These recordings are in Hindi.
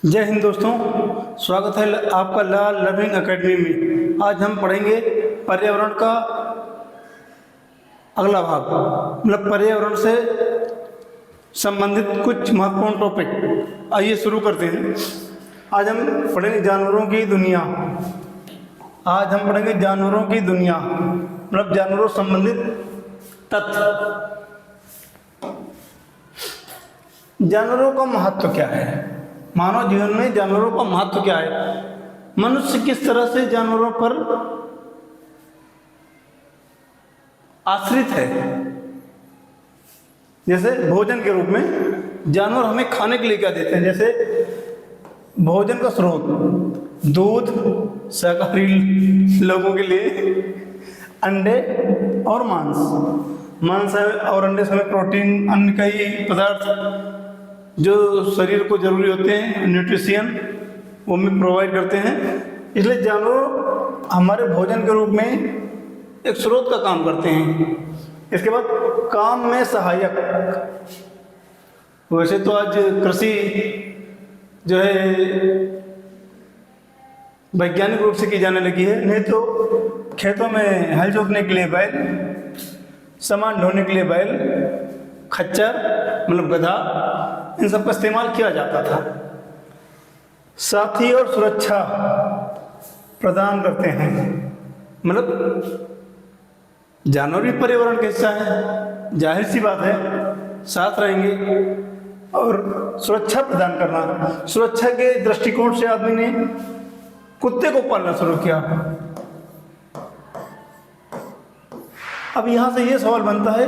जय हिंद दोस्तों, स्वागत है आपका लाल लर्निंग एकेडमी में। आज हम पढ़ेंगे पर्यावरण का अगला भाग, मतलब पर्यावरण से संबंधित कुछ महत्वपूर्ण टॉपिक। आइए शुरू करते हैं। आज हम पढ़ेंगे जानवरों की दुनिया। आज हम पढ़ेंगे जानवरों की दुनिया, मतलब जानवरों से संबंधित तथ्य। जानवरों का महत्व क्या है? मानव जीवन में जानवरों का महत्व क्या है? मनुष्य किस तरह से जानवरों पर आश्रित है? जैसे भोजन के रूप में जानवर हमें खाने के लिए क्या देते हैं? जैसे भोजन का स्रोत दूध, शाकाहारी लोगों के लिए अंडे और मांस और अंडे से हमें प्रोटीन, अन्य कई पदार्थ जो शरीर को जरूरी होते हैं, न्यूट्रिशन, वो हमें प्रोवाइड करते हैं। इसलिए जानवर हमारे भोजन के रूप में एक स्रोत का काम करते हैं। इसके बाद काम में सहायक। वैसे तो आज कृषि जो है वैज्ञानिक रूप से की जाने लगी है, नहीं तो खेतों में हल जोतने के लिए बैल, सामान ढोने के लिए बैल, खच्चर मतलब गधा, इन सब का इस्तेमाल किया जाता था। साथी और सुरक्षा प्रदान करते हैं, मतलब जानवर भी पर्यावरण का हिस्सा है, जाहिर सी बात है, साथ रहेंगे। और सुरक्षा प्रदान करना, सुरक्षा के दृष्टिकोण से आदमी ने कुत्ते को पालना शुरू किया। अब यहाँ से ये सवाल बनता है,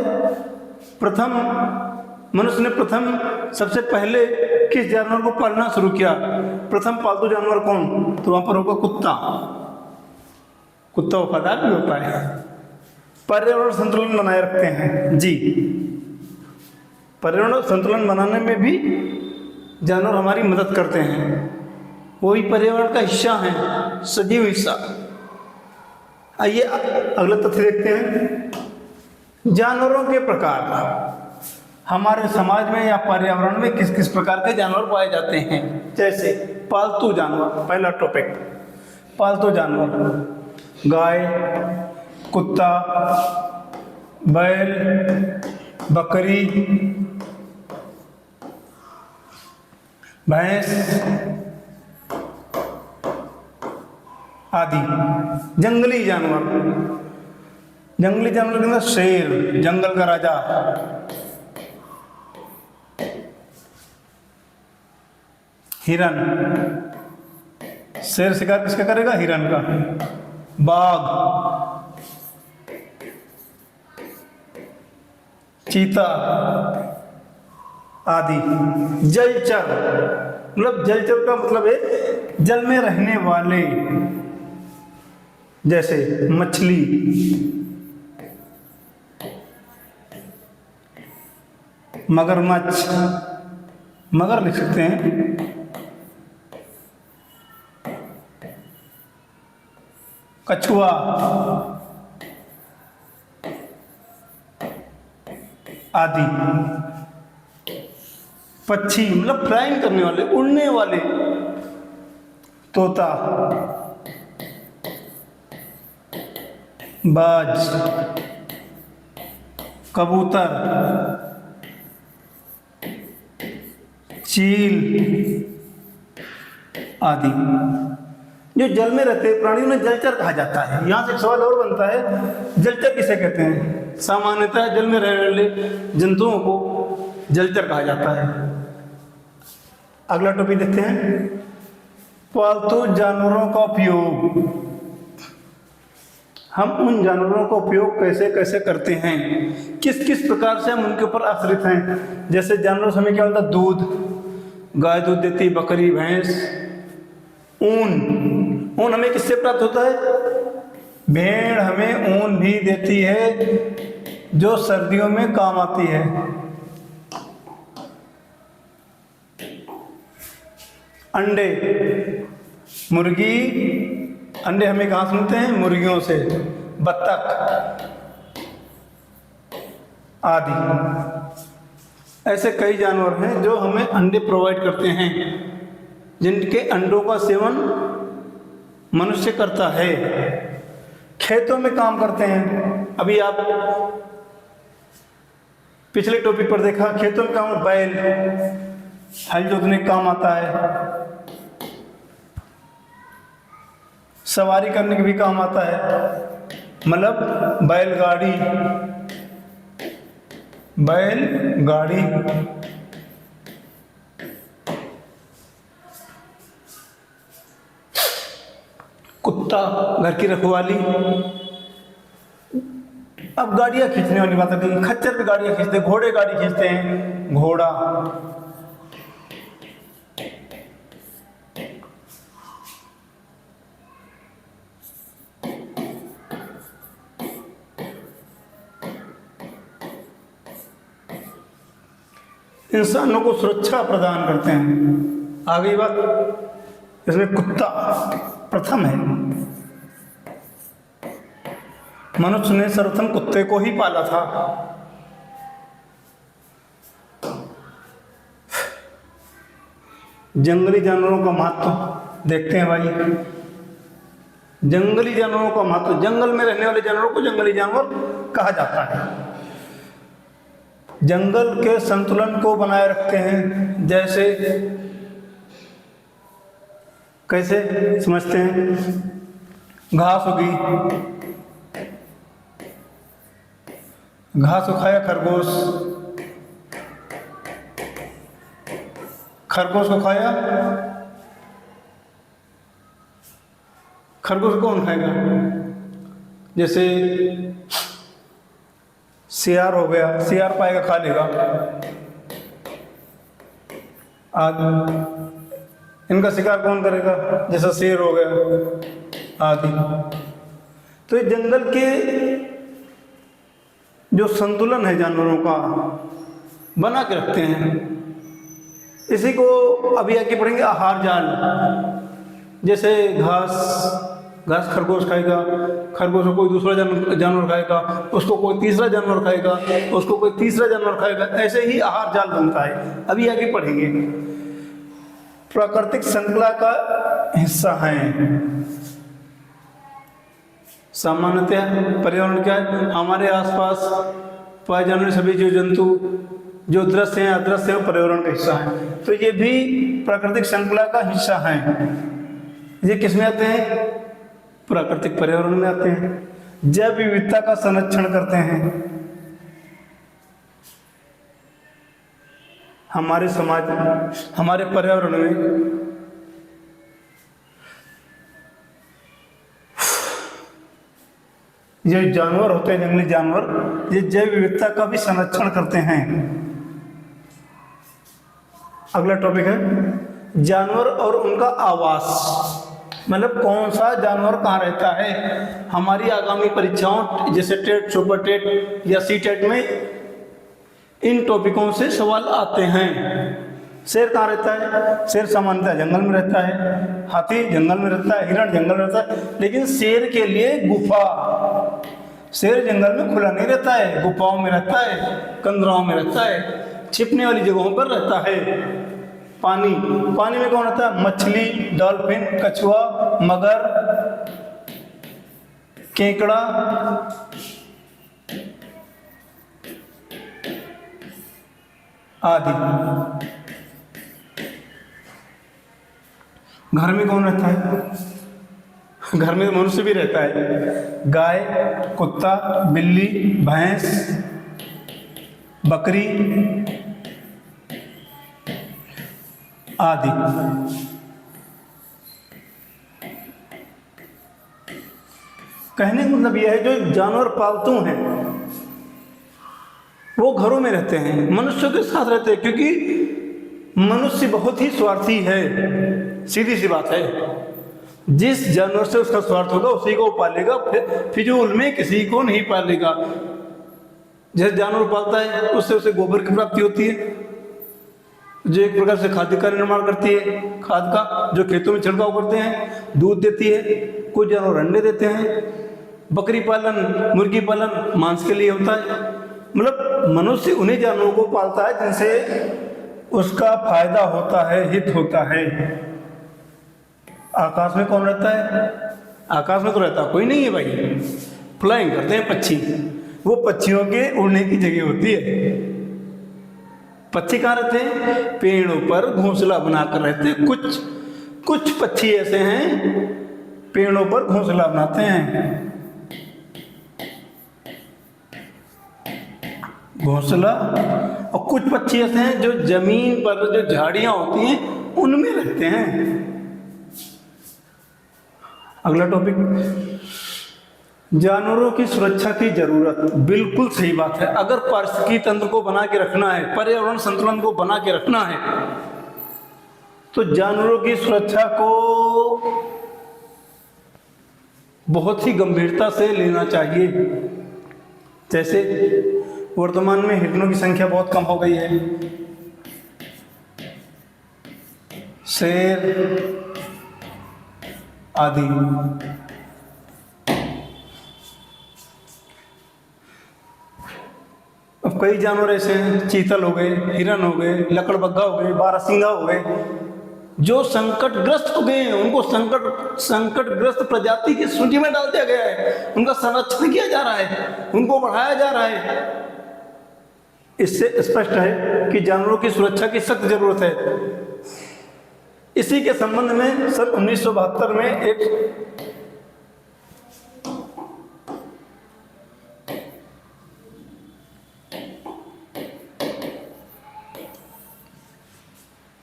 मनुष्य ने सबसे पहले किस जानवर को पालना शुरू किया? प्रथम पालतू जानवर कौन? तो वहां पर होगा कुत्ता। कुत्ता वफादार भी होता है, पर्यावरण संतुलन बनाए रखते हैं। जी, पर्यावरण संतुलन बनाने में भी जानवर हमारी मदद करते हैं, वो भी पर्यावरण का हिस्सा है, सजीव हिस्सा। आइए अगला तथ्य देखते हैं। जानवरों के प्रकार। हमारे समाज में या पर्यावरण में किस किस प्रकार के जानवर पाए जाते हैं? जैसे पालतू जानवर, पहला टॉपिक पालतू जानवर, गाय, कुत्ता, बैल, बकरी, भैंस आदि। जंगली जानवर के अंदर शेर, जंगल का राजा, हिरन, शेर शिकार किसका करेगा? हिरन का। बाघ, चीता आदि। जलचर, मतलब जलचर का मतलब है जल में रहने वाले, जैसे मछली, मगरमच्छ, मगर लिख सकते हैं, कछुआ आदि। पक्षी मतलब फ्लाइंग करने वाले, उड़ने वाले, तोता, बाज, कबूतर, चील आदि। जो जल में रहते प्राणी उन्हें जलचर कहा जाता है। यहाँ से एक सवाल और बनता है, जलचर किसे कहते हैं? सामान्यतः जल में रहने वाले जंतुओं को जलचर कहा जाता है। अगला टॉपिक देखते हैं, पालतू जानवरों का उपयोग। हम उन जानवरों का उपयोग कैसे कैसे करते हैं, किस किस प्रकार से हम उनके ऊपर आश्रित हैं। जैसे जानवरों से हमें क्या होता है? दूध, गाय दूध देती, बकरी, भैंस। ऊन हमें किससे प्राप्त होता है? भेड़ हमें ऊन भी देती है, जो सर्दियों में काम आती है। अंडे, मुर्गी, अंडे हमें कहाँ से मिलते हैं? मुर्गियों से। बत्तख आदि। ऐसे कई जानवर हैं जो हमें अंडे प्रोवाइड करते हैं। जिनके अंडों का सेवन मनुष्य करता है। खेतों में काम करते हैं। अभी आप पिछले टॉपिक पर देखा, खेतों में काम, बैल हल जोतने का काम आता है, सवारी करने के भी काम आता है, मतलब बैलगाड़ी, बैलगाड़ी। कुत्ता घर की रखवाली। अब गाड़ियां खींचने वाली बात है, खच्चर पे गाड़ियां खींचते, घोड़े गाड़ी खींचते हैं, घोड़ा। इंसानों को सुरक्षा प्रदान करते हैं। आ गई बात, इसमें कुत्ता प्रथम है। मनुष्य ने सर्वप्रथम कुत्ते को ही पाला था। जंगली जानवरों का महत्व देखते हैं भाई। जंगली जानवरों का महत्व, जंगल में रहने वाले जानवरों को जंगली जानवर कहा जाता है। जंगल के संतुलन को बनाए रखते हैं। जैसे कैसे समझते हैं, घास होगी, घास को खाया खरगोश, खरगोश को खाया, खरगोश कौन खाएगा? जैसे सियार हो गया, सियार पाएगा खा लेगा। आदि इनका शिकार कौन करेगा? जैसा शेर हो गया आदि। तो ये जंगल के जो संतुलन है जानवरों का बना के रखते हैं। इसी को अभी आगे पढ़ेंगे आहार जाल। जैसे घास, घास खरगोश खाएगा, खरगोश को कोई दूसरा जानवर खाएगा, उसको कोई तीसरा जानवर खाएगा, उसको कोई तीसरा जानवर खाएगा। ऐसे ही आहार जाल बनता है। अभी आगे पढ़ेंगे। प्राकृतिक श्रृंखला का हिस्सा है। सामान्यतः पर्यावरण क्या है? हमारे आसपास पाए जाने वाले सभी जीव जंतु जो दृश्य हैं अदृश्य हैं, पर्यावरण का हिस्सा है। तो ये भी प्राकृतिक श्रृंखला का हिस्सा है। ये किस में आते हैं? प्राकृतिक पर्यावरण में आते हैं। जैव विविधता का संरक्षण करते हैं। हमारे समाज में, हमारे पर्यावरण में ये जानवर होते हैं, जंगली जानवर, ये जैव विविधता का भी संरक्षण करते हैं। अगला टॉपिक है जानवर और उनका आवास। मतलब कौन सा जानवर कहाँ रहता है। हमारी आगामी परीक्षाओं जैसे टेट, सुपर टेट या सी टेट में इन टॉपिकों से सवाल आते हैं। शेर कहाँ रहता है? शेर सामान्यतः जंगल में रहता है, हाथी जंगल में रहता है, हिरण जंगल में रहता है। लेकिन शेर के लिए गुफा, शेर जंगल में खुला नहीं रहता है, गुफाओं में रहता है, कंदराओं में रहता है, छिपने वाली जगहों पर रहता है। पानी, पानी में कौन रहता है? मछली, डॉल्फिन, कछुआ, मगर, केकड़ा आदि। घर में कौन रहता है? घर में मनुष्य भी रहता है। गाय, कुत्ता, बिल्ली, भैंस, बकरी आदि। कहने का मतलब यह है जो जानवर पालतू हैं वो घरों में रहते हैं, मनुष्यों के साथ रहते हैं, क्योंकि मनुष्य बहुत ही स्वार्थी है। सीधी सी बात है। जिस जानवर से उसका स्वार्थ होगा उसी को पालेगा, फिजूल में किसी को नहीं पालेगा। जिस जानवर पालता है उससे उसे गोबर की प्राप्ति होती है, जो एक प्रकार से खाद्य का निर्माण करती है, खाद का जो खेतों में छिड़काव करते हैं, दूध देती है, कुछ जानवर अंडे देते हैं। बकरी पालन, मुर्गी पालन मांस के लिए होता है। मतलब मनुष्य उन्हीं जानवरों को पालता है जिनसे उसका फायदा होता है, हित होता है। आकाश में कौन रहता है? आकाश में तो रहता कोई नहीं है भाई। फ्लाइंग करते हैं पक्षी, वो पक्षियों के उड़ने की जगह होती है। पक्षी कहाँ रहते हैं? पेड़ों पर घोंसला बनाकर रहते हैं। कुछ कुछ पक्षी ऐसे हैं पेड़ों पर घोंसला बनाते हैं। घोंसला। और कुछ पक्षी ऐसे हैं जो जमीन पर जो झाड़ियां होती हैं उनमें रहते हैं। अगला टॉपिक, जानवरों की सुरक्षा की जरूरत। बिल्कुल सही बात है। अगर पारिस्थितिकी तंत्र को बना के रखना है, पर्यावरण संतुलन को बना के रखना है, तो जानवरों की सुरक्षा को बहुत ही गंभीरता से लेना चाहिए। जैसे वर्तमान में हिरणों की संख्या बहुत कम हो गई है। शेर आदि। अब कई जानवर ऐसे हैं, चीतल हो गए, हिरन हो गए, लकड़बग्घा हो गए, बारहसिंगा हो गए, जो संकटग्रस्त हो गए हैं। उनको संकटग्रस्त प्रजाति की सूची में डाल दिया गया है। उनका संरक्षण किया जा रहा है, उनको बढ़ाया जा रहा है। इससे स्पष्ट है कि जानवरों की सुरक्षा की सख्त जरूरत है। इसी के संबंध में सन 1972 में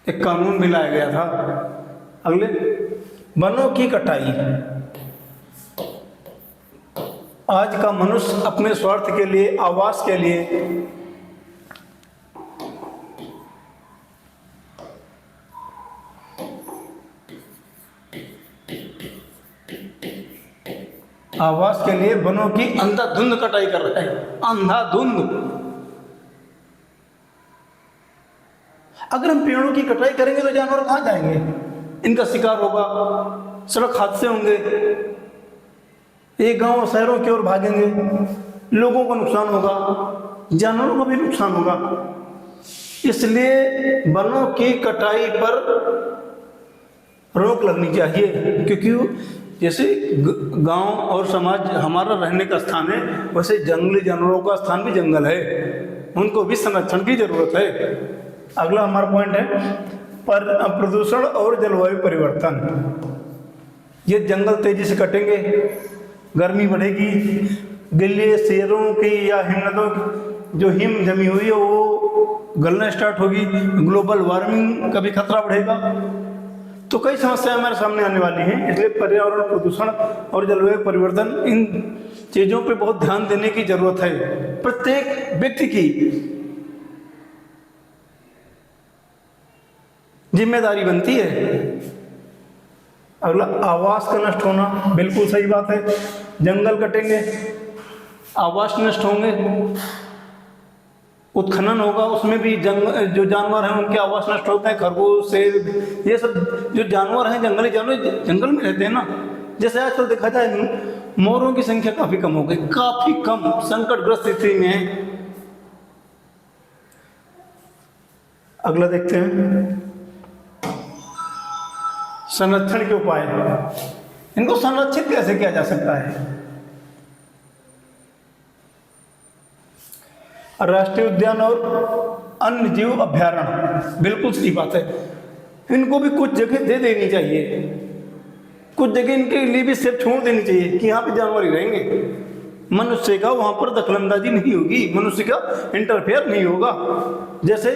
एक कानून भी लाया गया था। अगले, वनों की कटाई। आज का मनुष्य अपने स्वार्थ के लिए, आवास के लिए वनों की अंधाधुंध कटाई कर रहा है। अंधाधुंध। अगर हम पेड़ों की कटाई करेंगे तो जानवर कहाँ जाएंगे? इनका शिकार होगा, सड़क हादसे होंगे, एक गांव शहरों की ओर भागेंगे, लोगों को नुकसान होगा, जानवरों को भी नुकसान होगा। इसलिए वनों की कटाई पर रोक लगनी चाहिए। क्योंकि जैसे गांव और समाज हमारा रहने का स्थान है, वैसे जंगली जानवरों का स्थान भी जंगल है, उनको भी संरक्षण की जरूरत है। अगला हमारा पॉइंट है प्रदूषण और जलवायु परिवर्तन। ये जंगल तेजी से कटेंगे, गर्मी बढ़ेगी, ग्लेशियरों की या हिमनदों की जो हिम जमी हुई है वो गलना स्टार्ट होगी, ग्लोबल वार्मिंग का भी खतरा बढ़ेगा। तो कई समस्याएं हमारे सामने आने वाली हैं। इसलिए पर्यावरण प्रदूषण और जलवायु परिवर्तन, इन चीजों पे बहुत ध्यान देने की जरूरत है। प्रत्येक व्यक्ति की जिम्मेदारी बनती है। अगला, आवास का नष्ट होना। बिल्कुल सही बात है। जंगल कटेंगे, आवास नष्ट होंगे, उत्खनन होगा, उसमें भी जो जानवर हैं उनके आवास नष्ट होते हैं। खरगोश, शेर, ये सब जो जानवर हैं, जंगली जानवर जंगल में रहते हैं ना। जैसे आजकल देखा जाए मोरों की संख्या काफी कम हो गई, काफी कम, संकटग्रस्त स्थिति में है। अगला देखते हैं, संरक्षण के उपाय। इनको संरक्षित कैसे किया जा सकता है? राष्ट्रीय उद्यान और अन्य जीव अभ्यारण्य। बिल्कुल सही बात है। इनको भी कुछ जगह दे देनी चाहिए, कुछ जगह इनके लिए भी सिर्फ छोड़ देनी चाहिए कि यहाँ पे जानवर ही रहेंगे। मनुष्य का वहां पर दखलंदाजी नहीं होगी, मनुष्य का इंटरफेयर नहीं होगा। जैसे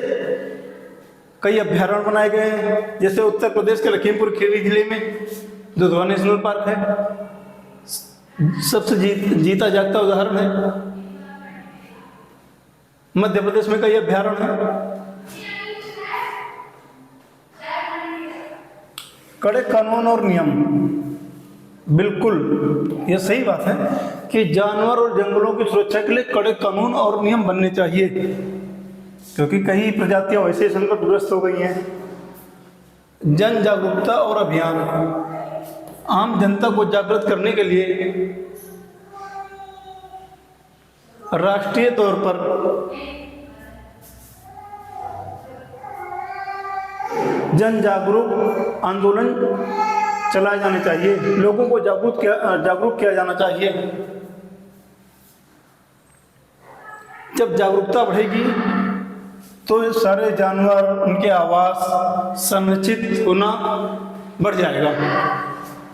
कई अभ्यारण्य बनाए गए हैं, जैसे उत्तर प्रदेश के लखीमपुर खीरी जिले में दुधवा नेशनल पार्क है, सबसे जीता जागता उदाहरण है। मध्य प्रदेश में कई अभ्यारण्य हैं। कड़े कानून और नियम। बिल्कुल ये सही बात है कि जानवर और जंगलों की सुरक्षा के लिए कड़े कानून और नियम बनने चाहिए, क्योंकि कई प्रजातियां वैसे संकटग्रस्त हो गई हैं। जन जागरूकता और अभियान। आम जनता को जागृत करने के लिए राष्ट्रीय तौर पर जन जागरूक आंदोलन चलाए जाने चाहिए, लोगों को जागरूक किया जाना चाहिए। जब जागरूकता बढ़ेगी तो ये सारे जानवर, उनके आवास संरक्षित होना बढ़ जाएगा।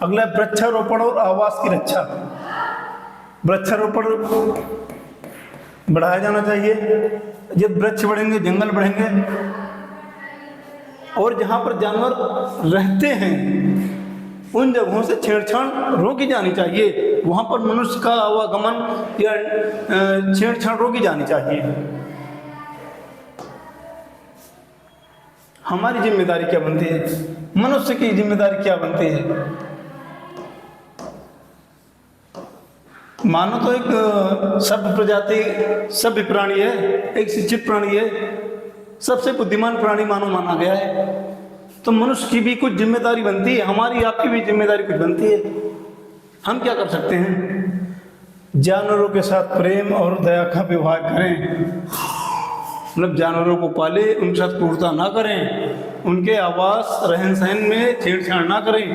अगला वृक्षारोपण और आवास की रक्षा। वृक्षारोपण बढ़ाया जाना चाहिए। जब वृक्ष बढ़ेंगे, जंगल बढ़ेंगे, और जहाँ पर जानवर रहते हैं उन जगहों से छेड़छाड़ रोकी जानी चाहिए। वहाँ पर मनुष्य का आवागमन या छेड़छाड़ रोकी जानी चाहिए। हमारी जिम्मेदारी क्या बनती है? मनुष्य की जिम्मेदारी क्या बनती है? मानव तो एक सभ्य प्रजाति, सभ्य प्राणी है, एक शिक्षित प्राणी है, सबसे बुद्धिमान प्राणी मानव माना गया है। तो मनुष्य की भी कुछ जिम्मेदारी बनती है, हमारी आपकी भी जिम्मेदारी कुछ बनती है। हम क्या कर सकते हैं? जानवरों के साथ प्रेम और दया का व्यवहार करें, मतलब जानवरों को पाले, उनके साथ क्रूरता ना करें, उनके आवास रहन सहन में छेड़छाड़ ना करें।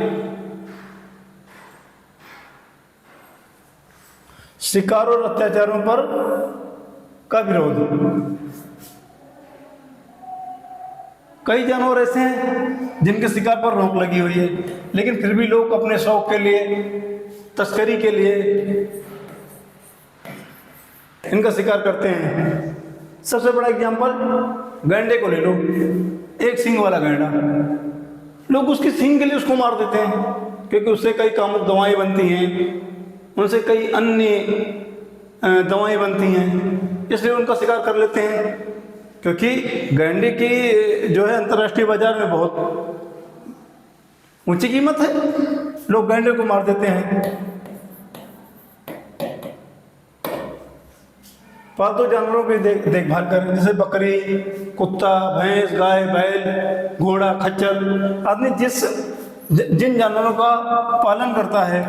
शिकार और अत्याचारों पर का विरोध। कई जानवर ऐसे हैं जिनके शिकार पर रोक लगी हुई है, लेकिन फिर भी लोग अपने शौक के लिए, तस्करी के लिए इनका शिकार करते हैं। सबसे बड़ा एग्जाम्पल गैंडे को ले लो, एक सींग वाला गैंडा। लोग उसकी सींग के लिए उसको मार देते हैं, क्योंकि उससे कई कामुक दवाएं बनती हैं, उनसे कई अन्य दवाएं बनती हैं, इसलिए उनका शिकार कर लेते हैं। क्योंकि गैंडे की जो है अंतर्राष्ट्रीय बाजार में बहुत ऊंची कीमत है, लोग गैंडे को मार देते हैं। पालतू जानवरों की देखभाल करें, जैसे बकरी, कुत्ता, भैंस, गाय, बैल, घोड़ा, खच्चर आदि जिन जानवरों का पालन करता है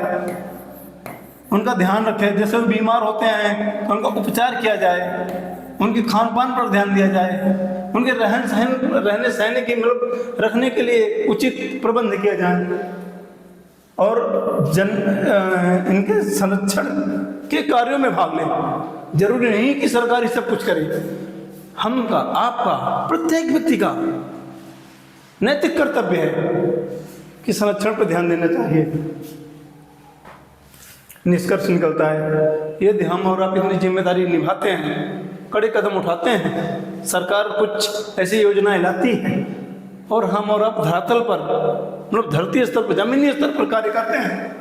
उनका ध्यान रखें। जैसे वो बीमार होते हैं तो उनका उपचार किया जाए, उनके खान पान पर ध्यान दिया जाए, उनके रहने सहने की मतलब रखने के लिए उचित प्रबंध किया जाए, और इनके संरक्षण के कार्यों में भाग लें। जरूरी नहीं कि सरकार ही सब कुछ करे, हमका, आपका, प्रत्येक व्यक्ति का नैतिक कर्तव्य है कि संरक्षण पर ध्यान देना चाहिए। निष्कर्ष निकलता है, यदि हम और आप इतनी जिम्मेदारी निभाते हैं, कड़े कदम उठाते हैं, सरकार कुछ ऐसी योजनाएं लाती है और हम और आप धरातल पर, मतलब धरती स्तर पर, जमीनी स्तर पर कार्य करते हैं,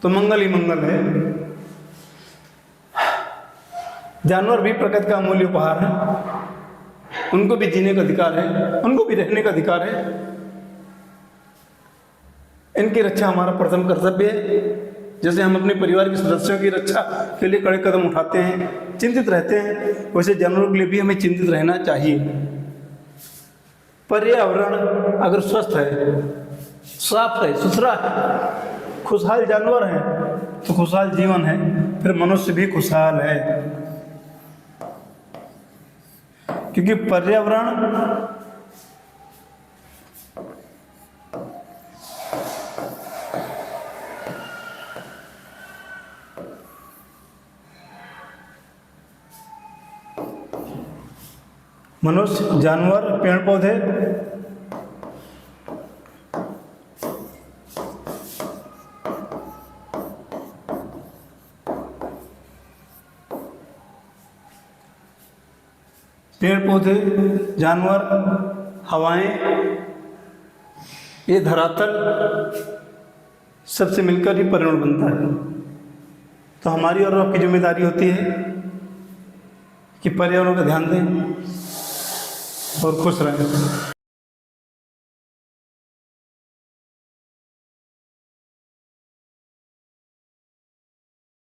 तो मंगल ही मंगल है। जानवर भी प्रकृति का अमूल्य उपहार है, उनको भी जीने का अधिकार है, उनको भी रहने का अधिकार है। इनकी रक्षा हमारा प्रथम कर्तव्य है। जैसे हम अपने परिवार के सदस्यों की रक्षा के लिए कड़े कदम उठाते हैं, चिंतित रहते हैं, वैसे जानवरों के लिए भी हमें चिंतित रहना चाहिए। पर्यावरण अगर स्वस्थ है, साफ है, सुथरा है, खुशहाल जानवर है तो खुशहाल जीवन है, फिर मनुष्य भी खुशहाल है। क्योंकि पर्यावरण मनुष्य, जानवर, पेड़ पौधे जानवर, हवाएं, ये धरातल सबसे मिलकर ही पर्यावरण बनता है। तो हमारी और आपकी जिम्मेदारी होती है कि पर्यावरण का ध्यान दें और खुश रहें।